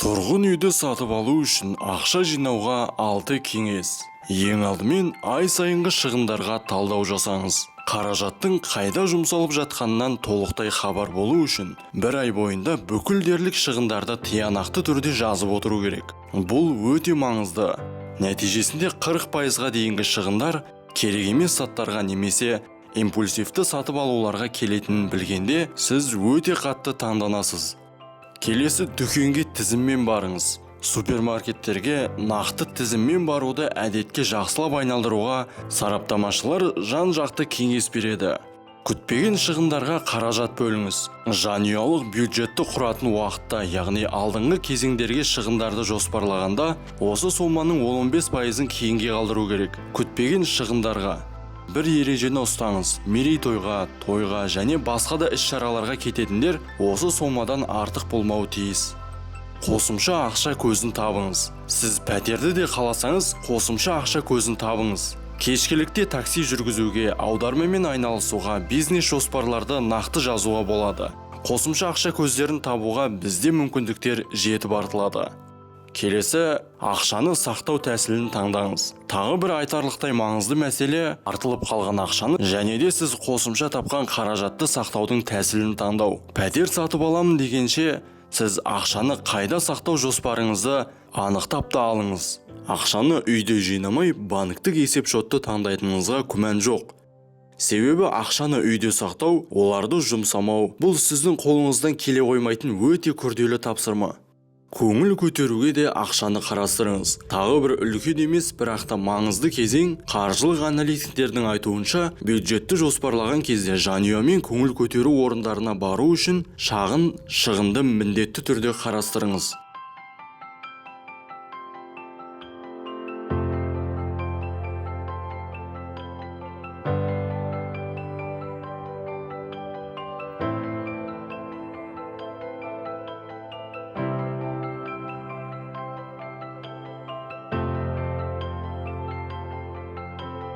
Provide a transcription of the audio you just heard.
Тұрғын үйді сатып алу үшін ақша жинауға 6 кеңес. Ең алдымен ай сайынғы шығындарға талдау жасаңыз. Қаражаттың қайда жұмсалып жатқанынан толықтай хабар болу үшін бір ай бойында бүкіл дерлік шығындарды тиянақты түрде жазып отыру керек. Бұл өте маңызды. Нәтижесінде 40%-ға дейінгі шығындар керек емес заттарға немесе импульсивті сатып алуларға келетінін білгенде сіз өте қатты таңданасыз. Келесі дүкенге тізіммен барыңыз. Супермаркеттерге нақты тізіммен баруды әдетке жақсылап айналдыруға сараптамашылар жан-жақты кеңес береді. Күтпеген шығындарға қаражат бөліңіз. Жанұялық бюджетті құратын уақытта, яғни алдыңғы кезеңдерге шығындарды жоспарлағанда, осы соманың 15%-ын кейінге қалдыру керек. Күтпеген шығындарға бір ережені ұстаңыз. Мерейтойға, тойға және басқа да іс-шараларға кететіндер осы сомадан артық болмауы тиіс. Қосымша ақша көзін табыңыз. Сіз пәтерді де қаласаңыз, қосымша ақша көзін табыңыз. Кешкілікте такси жүргізуге, аудармамен айналысуға, бизнес жоспарларды нақты жазуға болады. Қосымша ақша көздерін табуға бізде мүмкіндіктер жетіп артылады. Келесі, ақшаны сақтау тәсілін таңдаңыз. Тағы бір айтарлықтай маңызды мәселе артылып қалған ақшаны және де сіз қосымша тапқан қаражатты сақтаудың тәсілін таңдау. Пәтер сатып аламын дегенше, сіз ақшаны қайда сақтау жоспарыңызды анықтап та алыңыз. Ақшаны үйде жинамай, банктік есеп-шотты таңдайтыныңызға күмән жоқ. Себебі ақшаны үйде сақтау, оларды жұмсамау, бұл сіздің қолыңыздан келе қоймайтын өте күрделі тапсырма. Көңіл көтеруге де ақшаны қарастырыңыз. Тағы бір үлкен емес, бірақ та маңызды кезең, қаржылық аналитиктердің айтуынша, бюджетті жоспарлаған кезде жанұямен көңіл көтеру орындарына бару үшін шағын шығынды міндетті түрде қарастырыңыз.